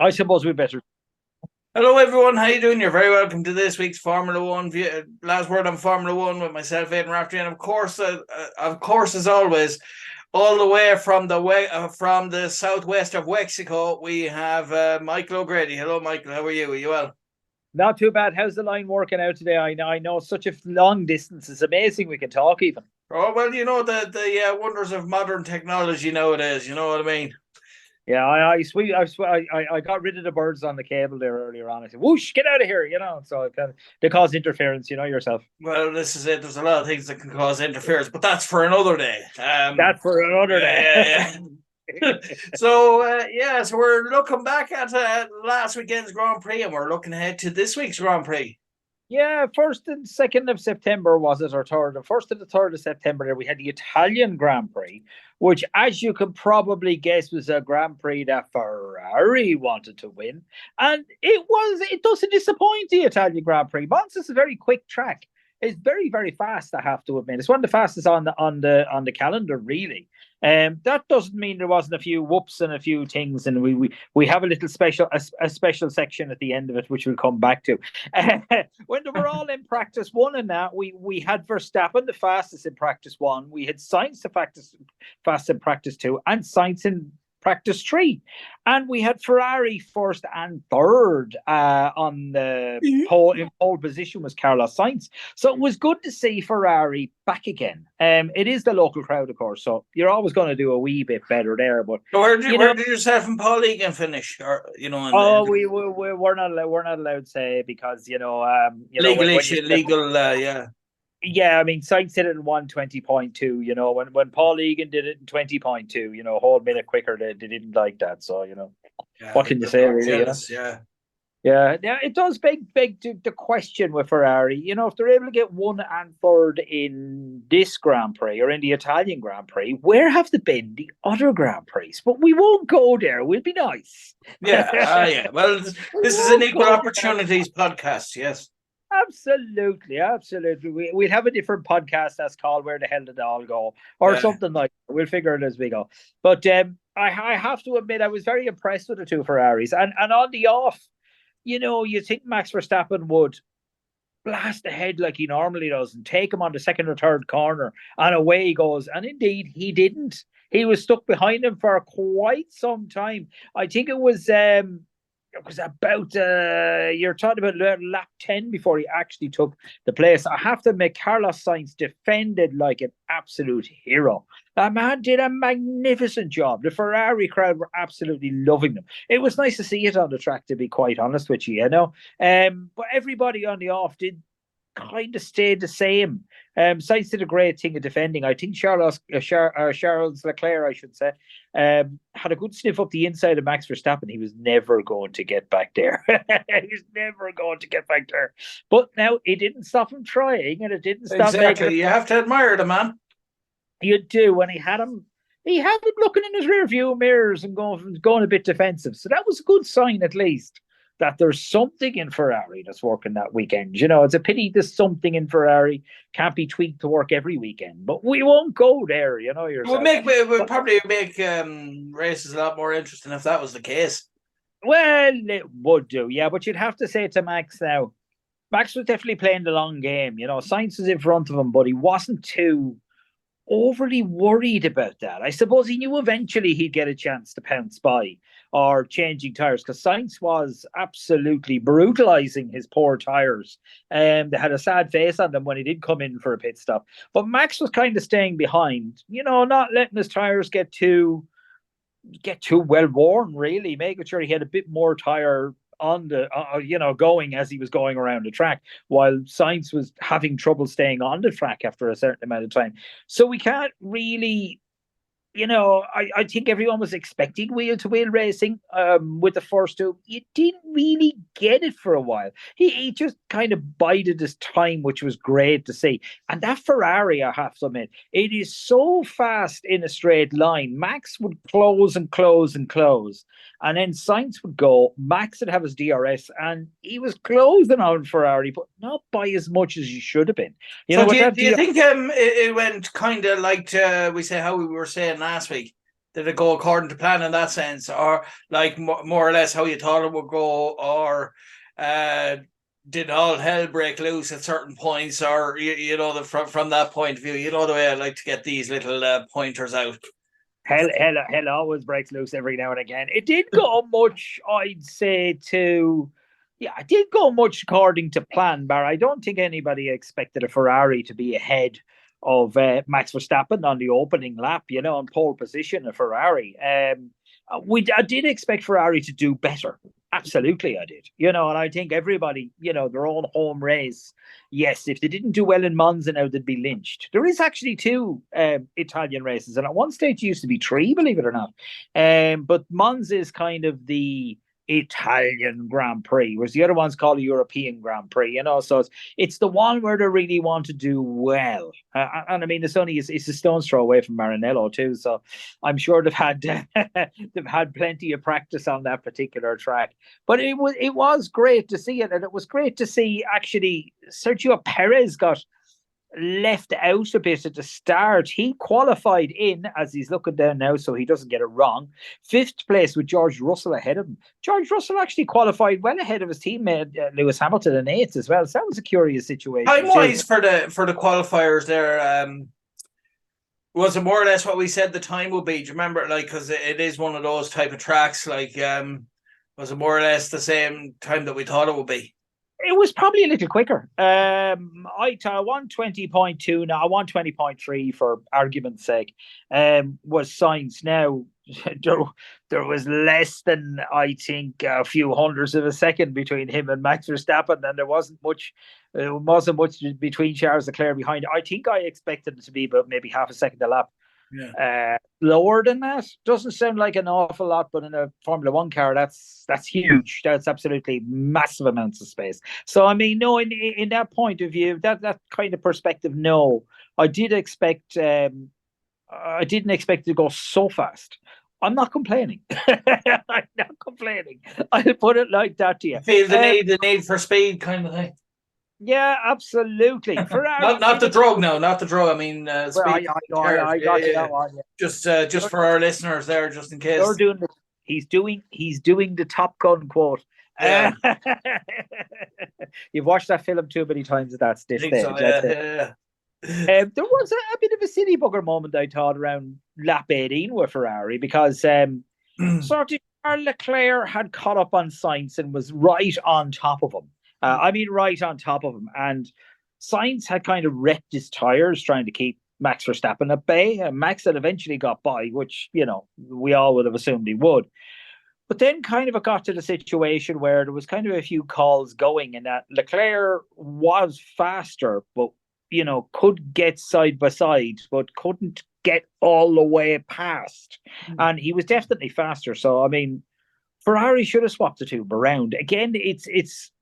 I suppose we better. Hello, everyone. How you doing? You're very welcome to this week's Formula One. Last word on Formula One with myself, Aidan Raftery, and of course, as always, all the way from the southwest of Mexico, we have Michael O'Grady. Hello, Michael. How are you? Are you well? Not too bad. How's the line working out today? I know such a long distance. It's amazing we can talk even. Oh well, you know the wonders of modern technology nowadays. You know what I mean? Yeah, I got rid of the birds on the cable there earlier on. I said, "Whoosh, get out of here!" So they cause interference. You know yourself. Well, this is it. There's a lot of things that can cause interference, but that's for another day. That's for another Yeah, day. yeah, yeah. So we're looking back at last weekend's Grand Prix, and we're looking ahead to this week's Grand Prix. Yeah, 1st and 2nd of September was it, or third? The 1st and 3rd of September, there we had the Italian Grand Prix, which, as you can probably guess, was a Grand Prix that Ferrari wanted to win, and it was. It doesn't disappoint the Italian Grand Prix. Monza's a very quick track. It's very, very fast. I have to admit, it's one of the fastest on the calendar, really. That doesn't mean there wasn't a few whoops and a few things, and we have a little a special section at the end of it, which we'll come back to. When they were all in practice one and that, we had Verstappen the fastest in practice one, we had Sainz the fast in practice two, and Sainz in practice three, and we had Ferrari first and third on the pole position was Carlos Sainz. So it was good to see Ferrari back again. It is the local crowd, of course, so you're always going to do a wee bit better there. But So where did yourself and Paul Egan finish? Or oh, we're not allowed to say, because legal when you issue, legal, yeah. yeah, I mean, Sainz did it in 1:20.2. When Paul Egan did it in 20.2, a whole minute quicker, they didn't like that. So Yeah, what can you say, really? jealous, yeah. Yeah, it does beg the question with Ferrari. If they're able to get one and third in this Grand Prix or in the Italian Grand Prix, where have they been the other Grand Prix? But we won't go there. We'll be nice. Yeah. Well, this is an equal opportunities podcast, yes. Absolutely. We'll have a different podcast that's called "Where the Hell Did It All Go?" or Yeah. something like that. We'll figure it as we go. But I have to admit, I was very impressed with the two Ferraris, and on the off, you think Max Verstappen would blast ahead like he normally does and take him on the second or third corner, and away he goes. And indeed, he didn't. He was stuck behind him for quite some time. I think it was about you're talking about lap 10 before he actually took the place. I have to admit, Carlos Sainz defended like an absolute hero. That man did a magnificent job. The Ferrari crowd were absolutely loving them. It was nice to see it on the track, to be quite honest with you. But everybody on the off did kind of stayed the same. Sainz did a great thing of defending. I think Charles Leclerc, I should say, had a good sniff up the inside of Max Verstappen. He was never going to get back there. He was never going to get back there. But now it didn't stop him trying, and it didn't stop Exactly. You have to admire the man. You do. When he had him looking in his rear view mirrors and going a bit defensive. So that was a good sign, at least, that there's something in Ferrari that's working that weekend. It's a pity there's something in Ferrari can't be tweaked to work every weekend, but we won't go there. Yourself. It would probably make races a lot more interesting if that was the case. Well, it would do, yeah, but you'd have to say to Max now. Max was definitely playing the long game. Sainz was in front of him, but he wasn't too overly worried about that. I suppose he knew eventually he'd get a chance to pounce by or changing tires, because Sainz was absolutely brutalizing his poor tires. They had a sad face on them when he did come in for a pit stop. But Max was kind of staying behind, not letting his tires get too well worn, really, making sure he had a bit more tire on the going as he was going around the track, while Sainz was having trouble staying on the track after a certain amount of time. So we can't really, I think everyone was expecting wheel to wheel racing with the first two. You didn't really get it for a while. He just kind of bided his time, which was great to see. And that Ferrari, I have to admit, it is so fast in a straight line. Max would close and close and close, and then Sainz would go. Max would have his DRS, and he was closing on Ferrari, but not by as much as he should have been. So do you think it went kind of like we say how we were saying last week? did it go according to plan in that sense, or like more or less how you thought it would go, or did all hell break loose at certain points, or from that point of view, the way I like to get these little pointers out. Hell always breaks loose every now and again. It did go much, I'd say, it did go much according to plan, but I don't think anybody expected a Ferrari to be ahead of Max Verstappen on the opening lap, on pole position, a Ferrari. I did expect Ferrari to do better. Absolutely, I did. And I think everybody, their own home race. Yes, if they didn't do well in Monza now, they'd be lynched. There is actually 2 Italian races, and at one stage it used to be 3, believe it or not. But Monza is kind of the Italian Grand Prix, whereas the other one's called a European Grand Prix, so it's the one where they really want to do well. And I mean, it's a stone's throw away from Maranello too, so I'm sure they've had plenty of practice on that particular track. But it was great to see it, and it was great to see actually Sergio Perez got left out a bit at the start. He qualified in, as he's looking down now, so he doesn't get it wrong, 5th place with George Russell ahead of him. George Russell actually qualified well ahead of his teammate Lewis Hamilton in 8th as well. So that was a curious situation. Time-wise for the qualifiers there, was it more or less what we said the time would be? Do you remember? Because it is one of those type of tracks. Was it more or less the same time that we thought it would be? It was probably a little quicker. I won 20.2 now. I won 20.3 for argument's sake. Was Sainz. Now there was less than, I think, a few hundredths of a second between him and Max Verstappen, and there wasn't much between Charles Leclerc behind. I think I expected it to be about maybe half a second a lap. Yeah. Lower than that doesn't sound like an awful lot, but in a Formula One car, that's huge. That's absolutely massive amounts of space. So I mean, no, in that point of view, that kind of perspective, no, I didn't expect it to go so fast. I'm not complaining. I'm not complaining. I'll put it like that to you. Feel the need for speed kind of thing. Yeah, absolutely. Ferrari, not the drug now, not the drug. I mean, speed. I got you that one. Yeah. Just for our listeners there, just in case. He's doing the Top Gun quote. Yeah. You've watched that film too many times at that stage. So, yeah. There was a bit of a silly bugger moment, I thought, around lap 18 with Ferrari, because sort of Charles Leclerc had caught up on Sainz and was right on top of him. Right on top of him. And Sainz had kind of wrecked his tires trying to keep Max Verstappen at bay. And Max had eventually got by, which, we all would have assumed he would. But then kind of it got to the situation where there was kind of a few calls going, and that Leclerc was faster, but, could get side by side, but couldn't get all the way past. And he was definitely faster. So, I mean, Ferrari should have swapped the two around. Again, it's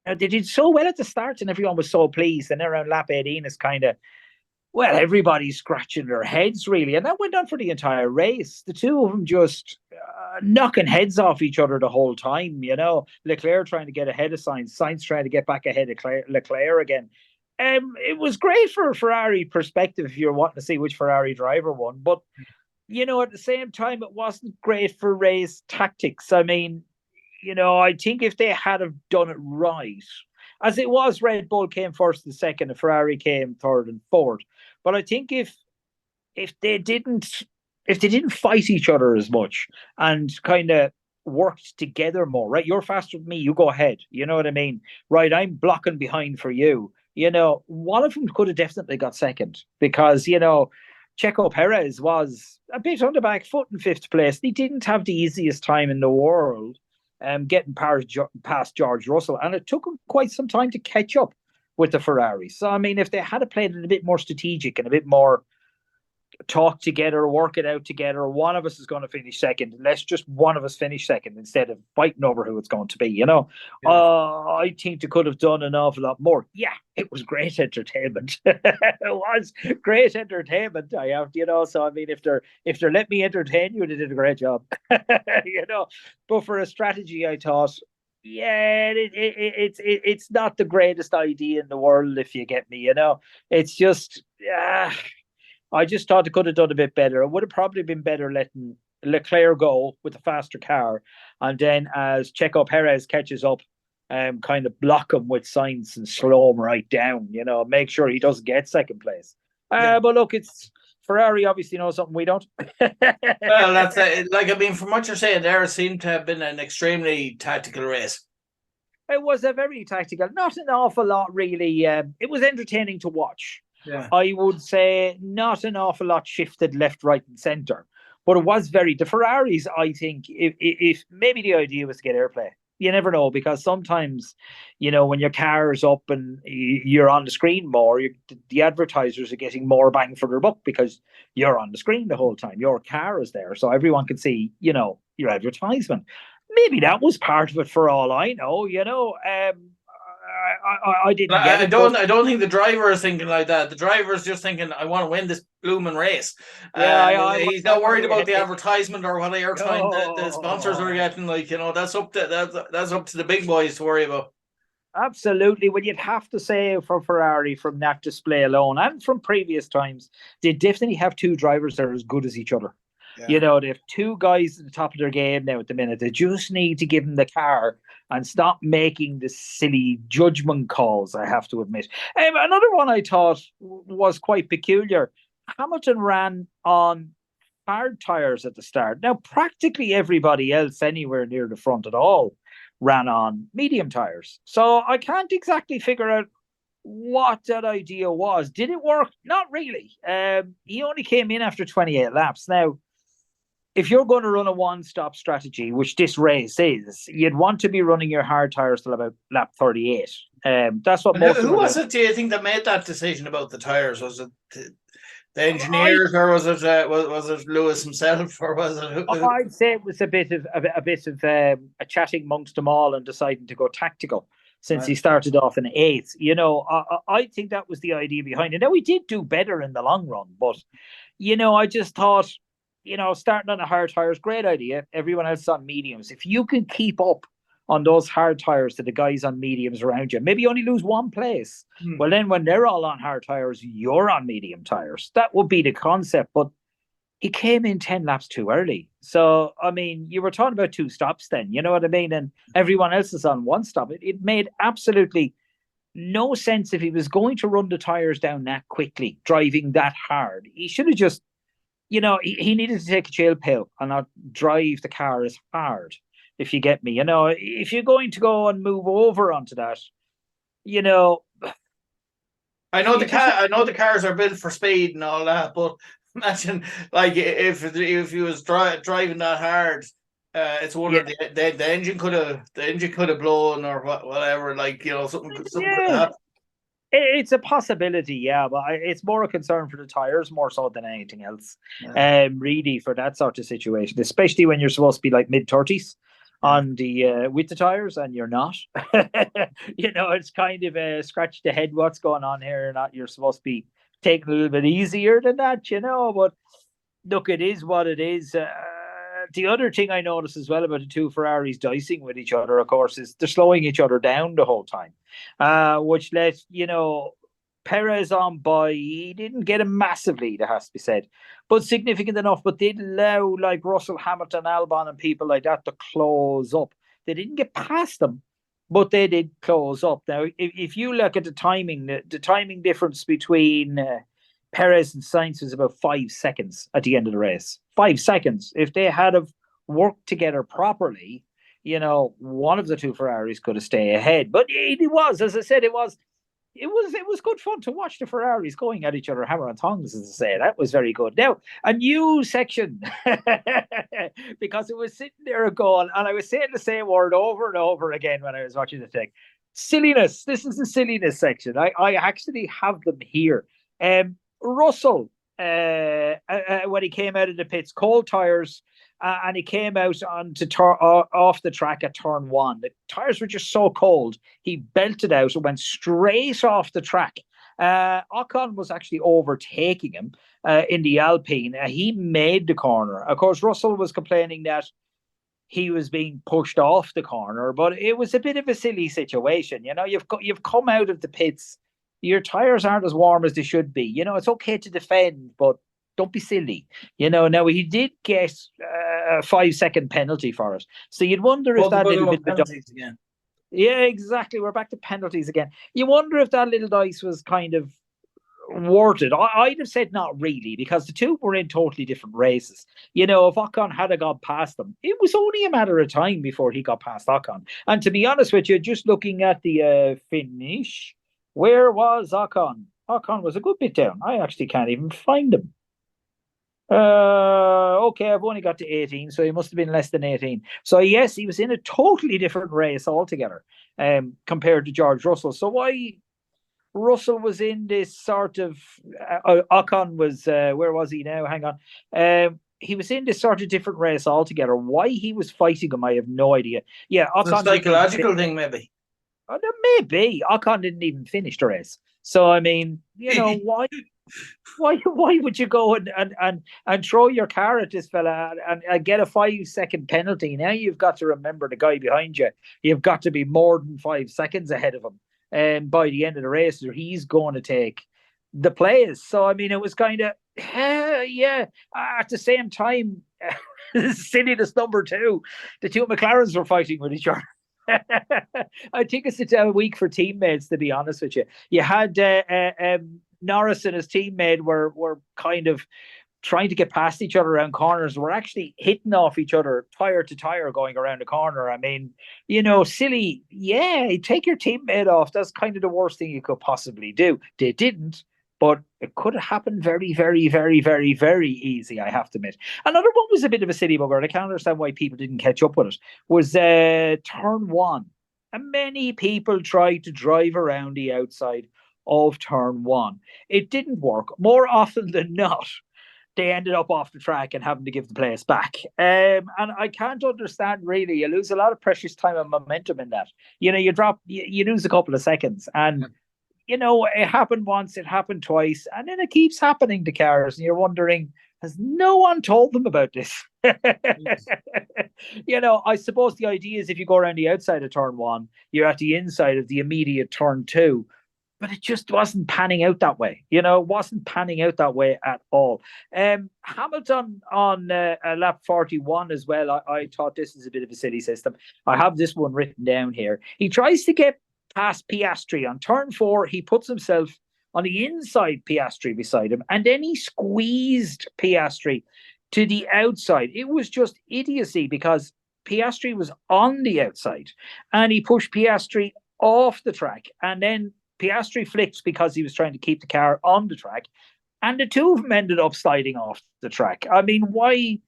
they did so well at the start and everyone was so pleased. And then around lap 18, it's kind of, well, everybody's scratching their heads, really. And that went on for the entire race. The two of them just knocking heads off each other the whole time, Leclerc trying to get ahead of Sainz, Sainz trying to get back ahead of Leclerc again. It was great for a Ferrari perspective if you're wanting to see which Ferrari driver won. But, at the same time, it wasn't great for race tactics. I mean, I think if they had have done it right, as it was, Red Bull came first and second, and Ferrari came third and fourth. But I think if they didn't fight each other as much and kind of worked together more, right? You're faster than me, you go ahead. You know what I mean? Right, I'm blocking behind for you. One of them could have definitely got second, because, Checo Perez was a bit on the back foot in 5th place. He didn't have the easiest time in the world getting past George Russell, and it took him quite some time to catch up with the Ferrari. So, I mean, if they had played it a bit more strategic and a bit more talk together, work it out together, one of us is going to finish second, let's just one of us finish second instead of fighting over who it's going to be, Yeah. I think they could have done an awful lot more. Yeah, it was great entertainment. It was great entertainment. I have, so I mean, if they're let me entertain you, they did a great job. But for a strategy, I thought, yeah, it's not the greatest idea in the world, if you get me, It's just I just thought they could have done a bit better. It would have probably been better letting Leclerc go with a faster car, and then as Checo Perez catches up, kind of block him with Sainz and slow him right down. Make sure he doesn't get second place. Yeah. But look, it's Ferrari obviously knows something we don't. Well, that's from what you're saying there, it seemed to have been an extremely tactical race. It was a very tactical, not an awful lot really. It was entertaining to watch. Yeah. I would say not an awful lot shifted left, right, and centre, but it was the Ferraris. I think if maybe the idea was to get airplay. You never know, because sometimes, when your car is up and you're on the screen more, the advertisers are getting more bang for their buck because you're on the screen the whole time. Your car is there, so everyone can see, your advertisement. Maybe that was part of it, for all I know. I didn't get it. I don't think the driver is thinking like that. The driver is just thinking, I want to win this blooming race. Yeah, he's not worried about the advertisement or what airtime the sponsors are getting. That's up to the big boys to worry about. Absolutely. Well, you'd have to say for Ferrari, from that display alone and from previous times, they definitely have two drivers that are as good as each other. Yeah. They have two guys at the top of their game now at the minute. They just need to give them the car and stop making the silly judgment calls, I have to admit. Another one I thought was quite peculiar. Hamilton ran on hard tyres at the start. Now, practically everybody else anywhere near the front at all ran on medium tyres. So I can't exactly figure out what that idea was. Did it work? Not really. He only came in after 28 laps. Now, if you're going to run a one-stop strategy, which this race is, you'd want to be running your hard tyres till about lap 38. That's what most. Who was it, do you think, that made that decision about the tyres? Was it the engineers, or was it Lewis himself, or was it? I'd say it was a bit of a chatting amongst them all and deciding to go tactical, since he started off in 8th. I think that was the idea behind it. Now, we did do better in the long run, but I just thought, starting on the hard tyres, great idea. Everyone else on mediums. If you can keep up on those hard tyres to the guys on mediums around you, maybe only lose one place. Well, then when they're all on hard tyres, you're on medium tyres. That would be the concept. But he came in 10 laps too early. So, you were talking about 2 stops then, you know what I mean? And everyone else is on 1 stop. It made absolutely no sense if he was going to run the tyres down that quickly, driving that hard. He should have just, he needed to take a chill pill and not drive the car as hard, if you get me. If you're going to go and move over onto that, I know the cars are built for speed and all that, but imagine if he was driving that hard, it's wondering the engine could have blown or whatever. Something could happen. It's a possibility, yeah, but it's more a concern for the tyres more so than anything else. Really, for that sort of situation, especially when you're supposed to be like mid-30s on the with the tyres and you're not. It's kind of a scratch the head what's going on here. You're supposed to be taking a little bit easier than that, but look, it is what it is. The other thing I noticed as well about the two Ferraris dicing with each other, of course, is they're slowing each other down the whole time, which let, Perez on by. He didn't get a massive lead, it has to be said, but significant enough, but did allow like Russell, Hamilton, Albon and people like that to close up. They didn't get past them, but they did close up. Now, if you look at the timing difference between Perez and Sainz was about 5 seconds at the end of the race. 5 seconds. If they had have worked together properly, one of the two Ferraris could have stayed ahead. But it was, as I said, it was good fun to watch the Ferraris going at each other, hammer and tongs, as I say. That was very good. Now, a new section, because it was sitting there going, and I was saying the same word over and over again when I was watching the thing. Silliness. This is the silliness section. I actually have them here. Russell, when he came out of the pits, cold tyres, and he came out off the track at turn 1. The tyres were just so cold. He belted out and went straight off the track. Ocon was actually overtaking him in the Alpine. He made the corner. Of course, Russell was complaining that he was being pushed off the corner, but it was a bit of a silly situation. You've come out of the pits your tires aren't as warm as they should be. You know, it's okay to defend, but don't be silly. You know, now he did get a 5 second penalty for it. So you'd wonder if that little bit of penalties again. Yeah, exactly. We're back to penalties again. You wonder if that little dice was kind of worth it. I'd have said not really, because the two were in totally different races. You know, if Ocon had gone past them, it was only a matter of time before he got past Ocon. And to be honest with you, just looking at the finish, where was Ocon? Ocon was a good bit down. I actually can't even find him. Okay, I've only got to 18, so he must have been less than 18. So yes, he was in a totally different race altogether, compared to George Russell. So why Russell was in this sort of Ocon was where was he now? Hang on. He was in this sort of different race altogether. Why he was fighting him, I have no idea. Yeah, Ocon, it's a psychological thing, maybe. Maybe Ocon didn't even finish the race. So I mean, you know, why would you go and throw your car at this fella and get a 5 second penalty? Now you've got to remember the guy behind you. You've got to be more than 5 seconds ahead of him. And by the end of the race, he's going to take the place. So I mean, it was kind of yeah. At the same time, silliness number two, the two McLarens were fighting with each other. I think it's a week for teammates, to be honest with you. You had Norris and his teammate were kind of trying to get past each other around corners. We're actually hitting off each other tire to tire going around the corner. I mean, you know, silly. Yeah, take your teammate off. That's kind of the worst thing you could possibly do. They didn't, but it could have happened very, very, very, very, very easy, I have to admit. Another one was a bit of a silly bugger, and I can't understand why people didn't catch up with it, was turn one. And many people tried to drive around the outside of turn one. It didn't work. More often than not, they ended up off the track and having to give the place back. And I can't understand, really. You lose a lot of precious time and momentum in that. You know, you lose a couple of seconds. And, you know, it happened once, it happened twice, and then it keeps happening to cars. And you're wondering, has no one told them about this? Yes. You know, I suppose the idea is if you go around the outside of turn one, you're at the inside of the immediate turn two. But it just wasn't panning out that way. You know, it wasn't panning out that way at all. Hamilton on lap 41 as well, I thought this is a bit of a silly system. I have this one written down here. He tries to get past Piastri on turn 4. He puts himself on the inside Piastri beside him, and then he squeezed Piastri to the outside. It was just idiocy, because Piastri was on the outside and he pushed Piastri off the track, and then Piastri flicked because he was trying to keep the car on the track, and the two of them ended up sliding off the track. I mean, why?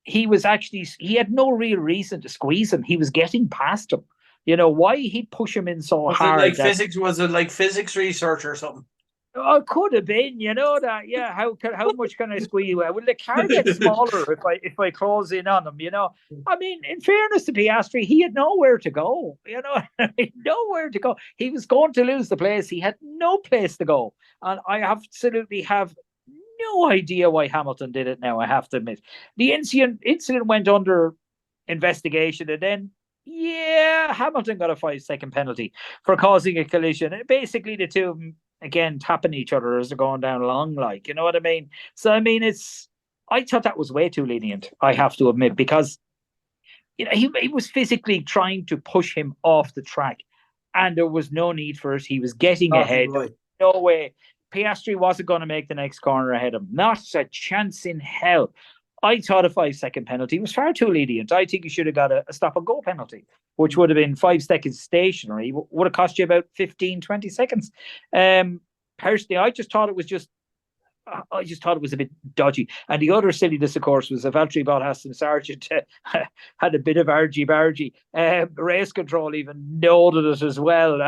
He had no real reason to squeeze him. He was getting past him. You know, why he'd push him in so hard? Was it like physics research or something? Oh, it could have been, you know that. Yeah, how much can I squeeze? Will the car get smaller if I close in on him? You know, I mean, in fairness to Piastri, he had nowhere to go. You know, nowhere to go. He was going to lose the place. He had no place to go, and I absolutely have no idea why Hamilton did it. Now, I have to admit, the incident went under investigation, and then Hamilton got a 5-second penalty for causing a collision. And basically, the two of them, again, tapping each other as they're going down along, like, you know what I mean? So, I mean, I thought that was way too lenient, I have to admit, because, you know, he was physically trying to push him off the track, and there was no need for it. He was getting ahead. Right. No way. Piastri wasn't going to make the next corner ahead of him. Not a chance in hell. I thought a 5-second penalty was far too lenient. I think you should have got a stop and go penalty, which would have been 5 seconds stationary, would have cost you about 15, 20 seconds. Personally, I just thought it was a bit dodgy. And the other silliness, of course, was that Valtteri Bottas and Sargent had a bit of argy-bargy. Race control even noted it as well.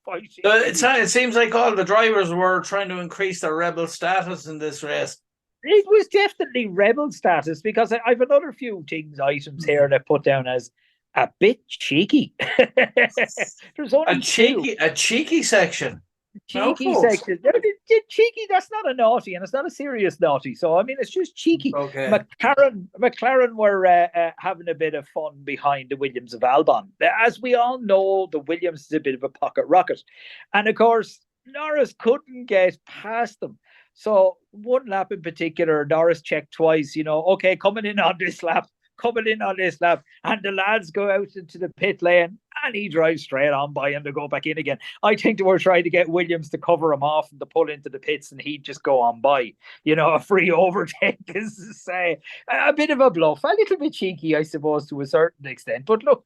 It seems like all the drivers were trying to increase their rebel status in this race. It was definitely rebel status, because I've another few items here that put down as a bit cheeky. There's only a cheeky section. cheeky folks. section. Cheeky, that's not a naughty, and it's not a serious naughty. So I mean, it's just cheeky. Okay. McLaren were having a bit of fun behind the Williams of Albon. As we all know, the Williams is a bit of a pocket rocket, and of course Norris couldn't get past them. So one lap in particular, Norris checked twice. Okay, coming in on this lap, and the lads go out into the pit lane, and he drives straight on by him to go back in again. I think they were trying to get Williams to cover him off and to pull into the pits, and he'd just go on by. A free overtake is a bit of a bluff, a little bit cheeky, I suppose, to a certain extent. But look,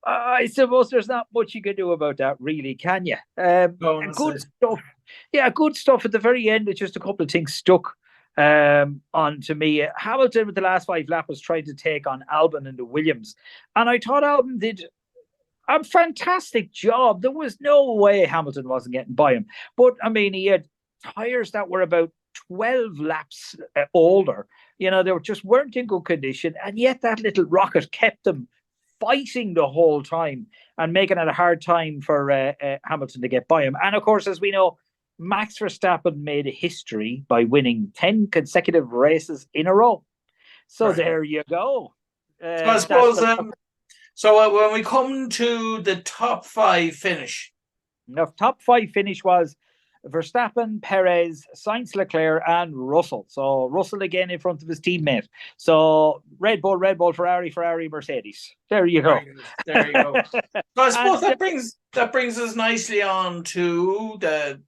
I suppose there's not much you can do about that, really, can you? Good stuff. Yeah, good stuff at the very end. It's just a couple of things stuck on to me. Hamilton with the last 5 laps was trying to take on Albon and the Williams, and I thought Albon did a fantastic job. There was no way Hamilton wasn't getting by him, but I mean, he had tires that were about 12 laps older. They just weren't in good condition, and yet that little rocket kept them fighting the whole time and making it a hard time for Hamilton to get by him. And of course, as we know, Max Verstappen made history by winning 10 consecutive races in a row. So there you go. So I suppose, when we come to the top 5 finish. The top 5 finish was Verstappen, Perez, Sainz, Leclerc, and Russell. So Russell again in front of his teammate. So Red Bull, Ferrari, Mercedes. There you go. There you go. So I suppose that brings us nicely on to the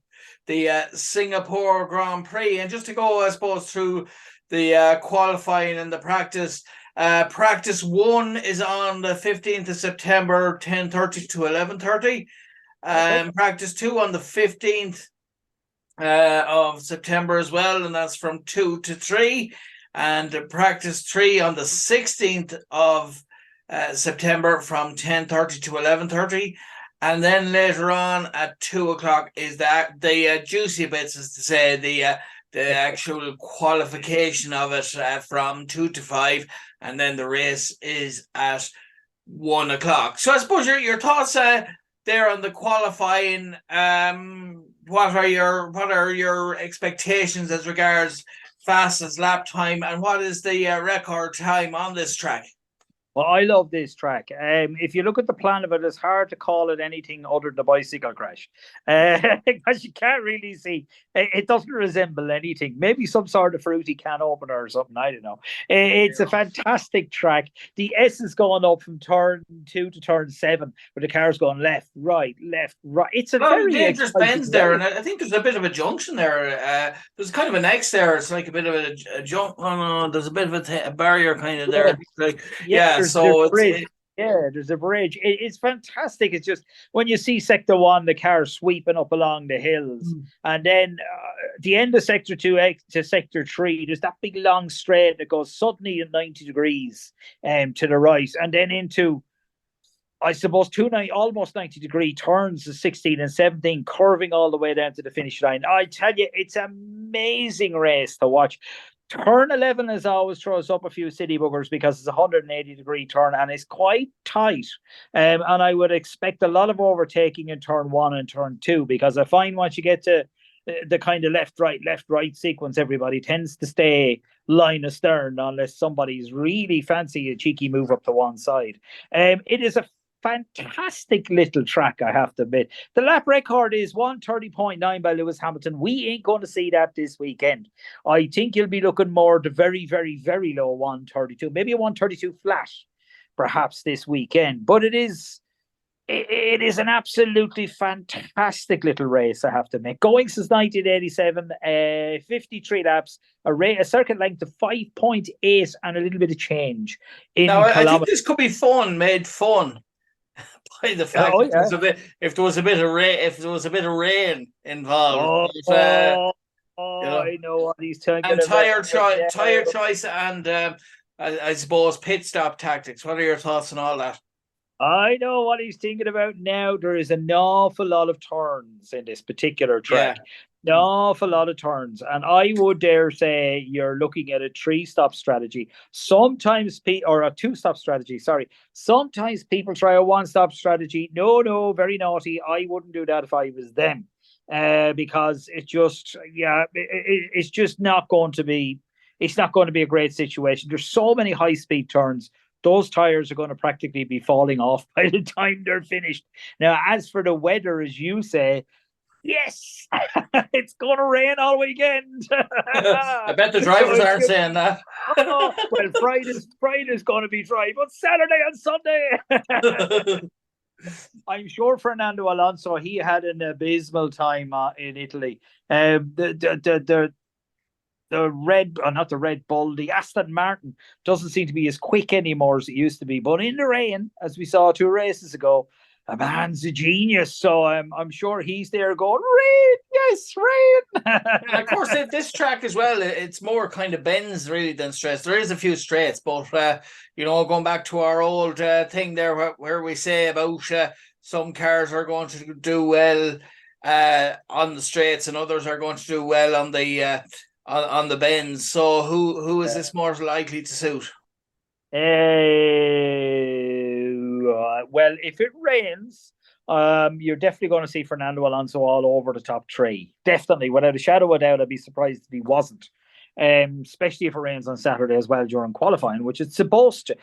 Singapore Grand Prix, and just to go, I suppose, through the qualifying and the practice. Practice 1 is on the 15th of September, 10:30 to 11:30. Practice 2 on the 15th of September as well, and that's from 2 to 3. And practice 3 on the 16th of September from 10:30 to 11:30. And then later on at 2:00 is that the juicy bits, as to say, the actual qualification of it from 2 to 5, and then the race is at 1:00. So I suppose your thoughts there on the qualifying. What are your expectations as regards fastest lap time, and what is the record time on this track? Well, I love this track. If you look at the plan of it, it's hard to call it anything other than a bicycle crash. Because you can't really see. It doesn't resemble anything. Maybe some sort of fruity can opener or something. I don't know. It's a fantastic track. The S is going up from turn 2 to turn 7, where the car's going left, right. It's a very dangerous bends there, and I think there's a bit of a junction there. There's kind of an X there. It's like a bit of a jump. Oh no, there's a bit of a barrier kind of there. There's a bridge. It's fantastic. It's just when you see sector 1, the car sweeping up along the hills, and then the end of sector 2 to sector 3, there's that big long straight that goes suddenly at 90 degrees to the right, and then into, I suppose, almost 90-degree turns to 16 and 17, curving all the way down to the finish line. I tell you, it's an amazing race to watch. Turn 11 as always throws up a few city buggers because it's a 180-degree turn and it's quite tight. And I would expect a lot of overtaking in turn 1 and turn 2, because I find once you get to the kind of left, right sequence, everybody tends to stay line astern unless somebody's really fancy a cheeky move up to one side. It is a fantastic little track, I have to admit. The lap record is 1:30.9 by Lewis Hamilton. We ain't going to see that this weekend. I think you'll be looking more to very, very, very low 1:32, maybe a 1:32 flat, perhaps this weekend. But it is an absolutely fantastic little race, I have to admit. Going since 1987, 53 laps, a circuit length of 5.8 and a little bit of change. I think this could be made fun. By the fact if there was a bit of rain involved. I know what he's talking about. And tire choice and I suppose pit stop tactics. What are your thoughts on all that? I know what he's thinking about now. There is an awful lot of turns in this particular Yeah. track. An awful lot of turns. And I would dare say you're looking at a three-stop strategy. Sometimes, or a two-stop strategy, sorry. Sometimes people try a one-stop strategy. No, very naughty. I wouldn't do that if I was them. Because it's just not going to be, it's not going to be a great situation. There's so many high-speed turns, those tires are going to practically be falling off by the time they're finished. Now, as for the weather, as you say, yes, it's going to rain all weekend. I bet the drivers aren't saying that. Well, Friday's going to be dry, but Saturday and Sunday. I'm sure Fernando Alonso, he had an abysmal time in Italy. Not the Red Bull, the Aston Martin doesn't seem to be as quick anymore as it used to be. But in the rain, as we saw 2 races ago, a man's a genius. So I'm sure he's there going, rain, yes, rain. And of course, this track as well, it's more kind of bends really than straights. There is a few straights, but going back to our old thing there, where we say about some cars are going to do well on the straights, and others are going to do well on the bends. So who is this more likely to suit? Well, if it rains, you're definitely going to see Fernando Alonso all over the top 3. Definitely, without a shadow of a doubt. I'd be surprised if he wasn't. Especially if it rains on Saturday as well during qualifying, which it's supposed to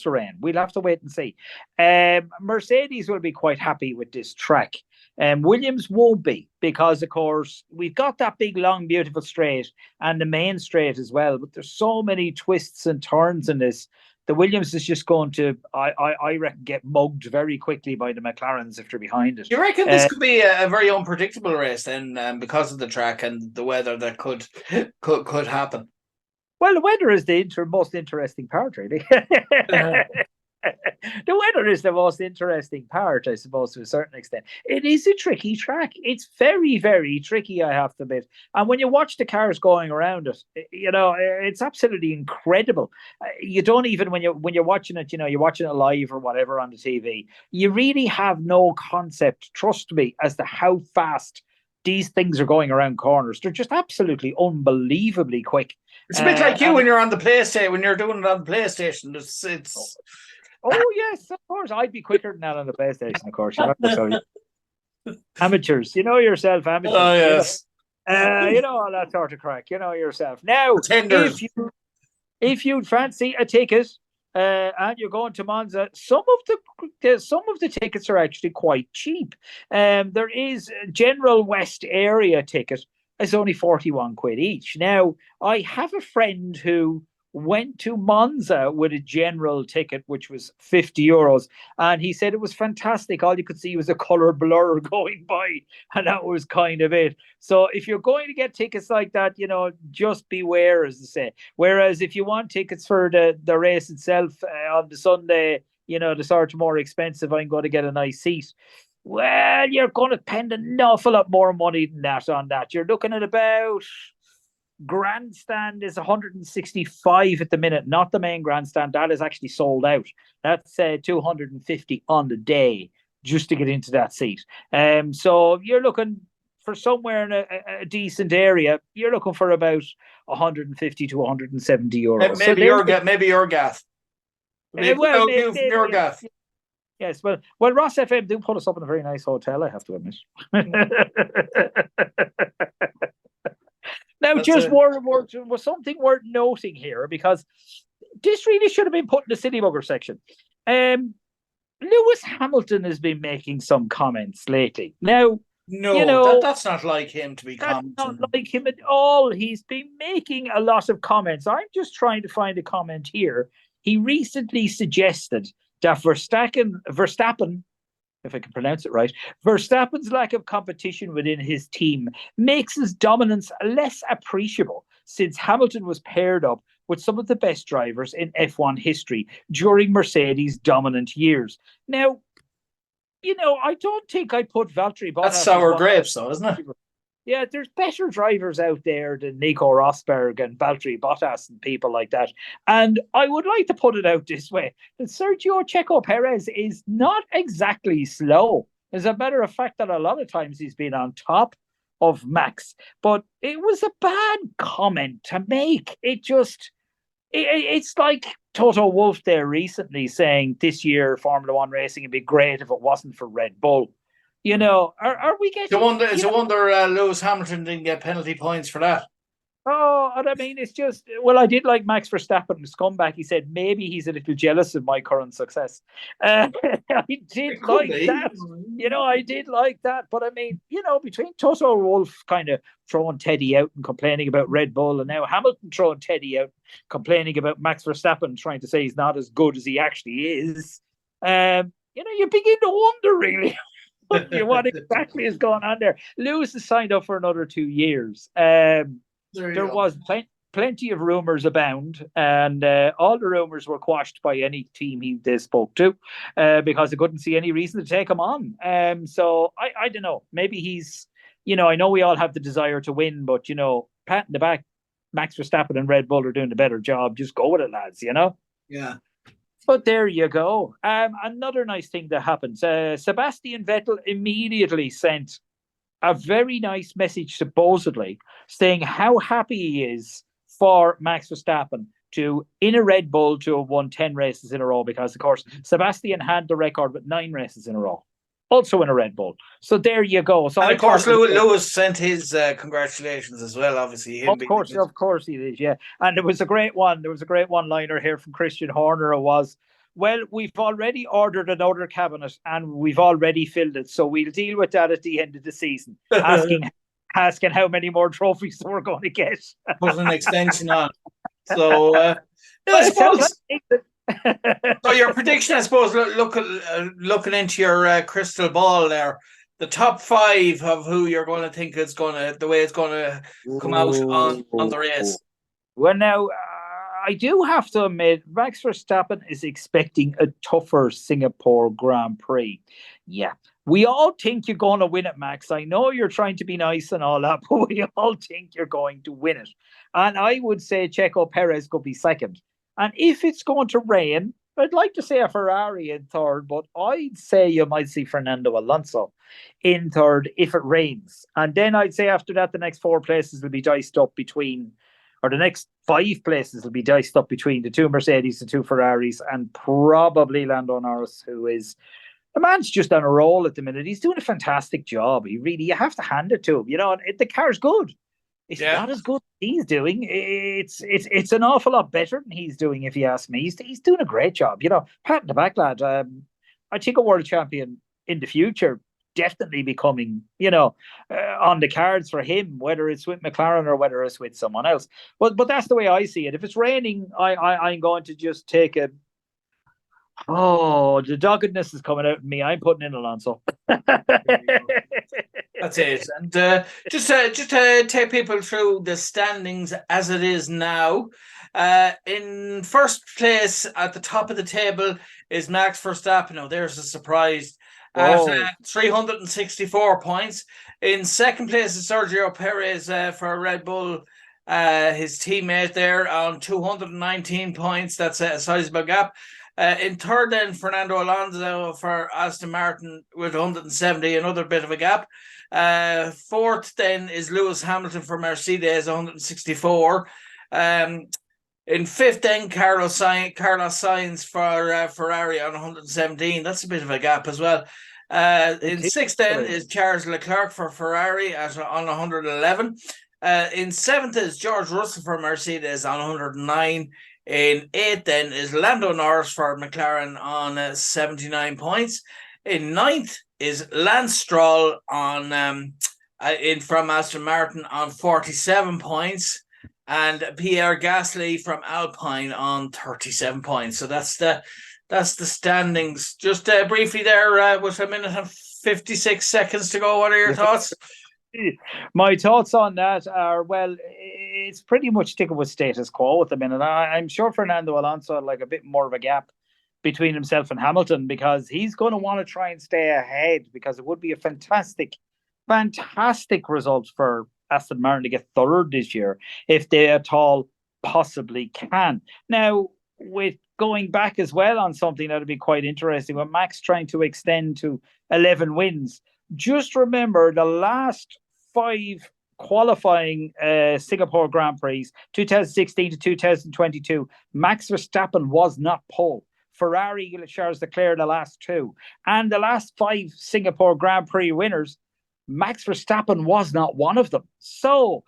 rain. We'll have to wait and see. Mercedes will be quite happy with this track. Williams won't be, because of course we've got that big long beautiful straight and the main straight as well, but there's so many twists and turns in this. The Williams is just going to, I reckon, get mugged very quickly by the McLarens if they're behind it. You reckon this could be a very unpredictable race then, because of the track and the weather that could happen? Well, the weather is the most interesting part, really. The weather is the most interesting part, I suppose, to a certain extent. It is a tricky track. It's very, very tricky, I have to admit. And when you watch the cars going around it, it's absolutely incredible. You don't even, when you're watching it, you're watching it live or whatever on the TV, you really have no concept, trust me, as to how fast these things are going around corners. They're just absolutely unbelievably quick. It's a bit like you when you're on the PlayStation, when you're doing it on the PlayStation. It's Oh yes, of course. I'd be quicker than that on the PlayStation, of course. Amateurs, yourself, amateurs. Oh yes. All that sort of crack. Yourself. Now, if you'd fancy a ticket and you're going to Monza, some of the tickets are actually quite cheap. There is a General West area ticket. It's only 41 quid each. Now, I have a friend who went to Monza with a general ticket, which was €50, and he said it was fantastic. All you could see was a colour blur going by, and that was kind of it. So if you're going to get tickets like that, just beware, as they say. Whereas if you want tickets for the race itself on the Sunday, the sort of more expensive, I'm going to get a nice seat. Well, you're going to spend an awful lot more money than that on that. You're looking at about, grandstand is 165 at the minute, not the main grandstand. That is actually sold out. That's 250 on the day just to get into that seat. So you're looking for somewhere in a decent area. You're looking for about 150 to 170 euros. Maybe your gaff. Your gaff. Yes, well, Rosfm do put us up in a very nice hotel, I have to admit. Now, was something worth noting here, because this really should have been put in the City Bugger section. Lewis Hamilton has been making some comments lately. Now, that's not like him to be commenting. That's not like him at all. He's been making a lot of comments. I'm just trying to find a comment here. He recently suggested that Verstappen, if I can pronounce it right, Verstappen's lack of competition within his team makes his dominance less appreciable, since Hamilton was paired up with some of the best drivers in F1 history during Mercedes' dominant years. Now, I don't think I'd put Valtteri Bottas. That's sour grapes, though, isn't it? Yeah, there's better drivers out there than Nico Rosberg and Valtteri Bottas and people like that. And I would like to put it out this way that Sergio Checo Perez is not exactly slow. As a matter of fact, that a lot of times he's been on top of Max. But it was a bad comment to make. It's like Toto Wolff there recently saying this year Formula One racing would be great if it wasn't for Red Bull. Are we getting? It's a wonder Lewis Hamilton didn't get penalty points for that. Oh, and I mean, it's just, well, I did like Max Verstappen, his comeback. He said maybe he's a little jealous of my current success. I did like that. I did like that. But I mean, between Toto Wolff kind of throwing Teddy out and complaining about Red Bull, and now Hamilton throwing Teddy out, complaining about Max Verstappen, trying to say he's not as good as he actually is, you begin to wonder, really. What exactly is going on there? Lewis has signed up for another 2 years. There was plenty of rumours abound, and all the rumours were quashed by any team they spoke to because they couldn't see any reason to take him on. So I don't know. Maybe he's, I know we all have the desire to win, but, pat in the back, Max Verstappen and Red Bull are doing a better job. Just go with it, lads, Yeah. But there you go. Another nice thing that happened. Sebastian Vettel immediately sent a very nice message, supposedly, saying how happy he is for Max Verstappen in a Red Bull to have won 10 races in a row, because, of course, Sebastian had the record with 9 races in a row, also in a Red Bull. So there you go. So and of course, Lewis sent his congratulations as well, obviously. Of course he did, yeah. And there was a great one-liner here from Christian Horner. It was, well, we've already ordered another cabinet and we've already filled it, so we'll deal with that at the end of the season. Asking how many more trophies we're going to get. Put an extension on. So, I suppose. So your prediction, I suppose, looking into your crystal ball there, the top 5 of who you're going to think the way it's going to come out on the race. Well, now, I do have to admit, Max Verstappen is expecting a tougher Singapore Grand Prix. Yeah, we all think you're going to win it, Max. I know you're trying to be nice and all that, but we all think you're going to win it. And I would say Checo Perez could be second. And if it's going to rain, I'd like to say a Ferrari in third, but I'd say you might see Fernando Alonso in third if it rains. And then I'd say after that, the next 4 places will be diced up between, or the next 5 places will be diced up between the 2 Mercedes, the 2 Ferraris, and probably Lando Norris, who is, the man's just on a roll at the minute. He's doing a fantastic job. You have to hand it to him. And the car's good. It's not as good as he's doing. It's an awful lot better than he's doing, if you ask me. He's doing a great job. Pat in the back, lad. I think a world champion in the future definitely becoming, on the cards for him, whether it's with McLaren or whether it's with someone else. But that's the way I see it. If it's raining, I'm going to just take a. Oh, the doggedness is coming out in me. I'm putting in Alonso. That's it. And just to take people through the standings as it is now. In first place at the top of the table is Max Verstappen. Now, there's a surprise at 364 points. In second place is Sergio Perez for Red Bull, his teammate there, on 219 points. That's a sizable gap. In third, then, Fernando Alonso for Aston Martin with 170, another bit of a gap. Fourth, then, is Lewis Hamilton for Mercedes, 164. In fifth, then, Carlos Sainz for Ferrari on 117. That's a bit of a gap as well. In sixth, then, is Charles Leclerc for Ferrari on 111. In seventh is George Russell for Mercedes on 109. In eighth, then, is Lando Norris for McLaren on 79 points. In ninth is Lance Stroll from Aston Martin on 47 points, and Pierre Gasly from Alpine on 37 points. So that's the standings. Just briefly there, with a minute and 56 seconds to go. What are your thoughts? My thoughts on that are, well, it's pretty much sticking with status quo at the minute. I'm sure Fernando Alonso had like a bit more of a gap between himself and Hamilton, because he's going to want to try and stay ahead, because it would be a fantastic fantastic results for Aston Martin to get third this year, if they at all possibly can. Now, with going back as well on something that would be quite interesting, with Max trying to extend to 11 wins, just remember the last 5 qualifying Singapore Grand Prix, 2016 to 2022, Max Verstappen was not pole. Ferrari, Charles Leclerc, the last 2. And the last 5 Singapore Grand Prix winners, Max Verstappen was not one of them. So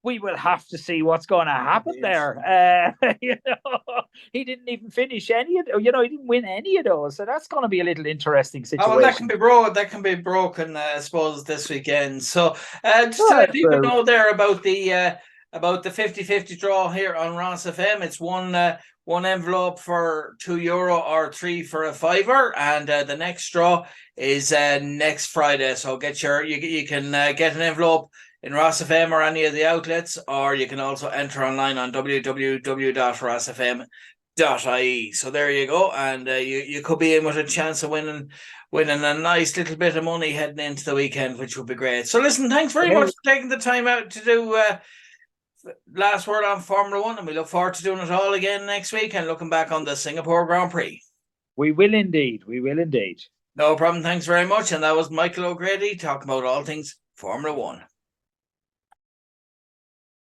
we will have to see what's going to happen there. He didn't even finish any of, he didn't win any of those. So that's going to be a little interesting situation. Oh, well, that can be broken, I suppose, this weekend. So just to let people know there about the 50-50 draw here on Rosfm. It's one envelope for €2 or 3 for a £5, and the next draw is next Friday. So you can get an envelope in Rosfm or any of the outlets, or you can also enter online on www.rosfm.ie. So there you go, and you could be in with a chance of winning a nice little bit of money heading into the weekend, which would be great. So listen, thanks very much for taking the time out to do last word on Formula One, and we look forward to doing it all again next week and looking back on the Singapore Grand Prix. We will indeed. We will indeed. No problem. Thanks very much. And that was Michael O'Grady talking about all things Formula One.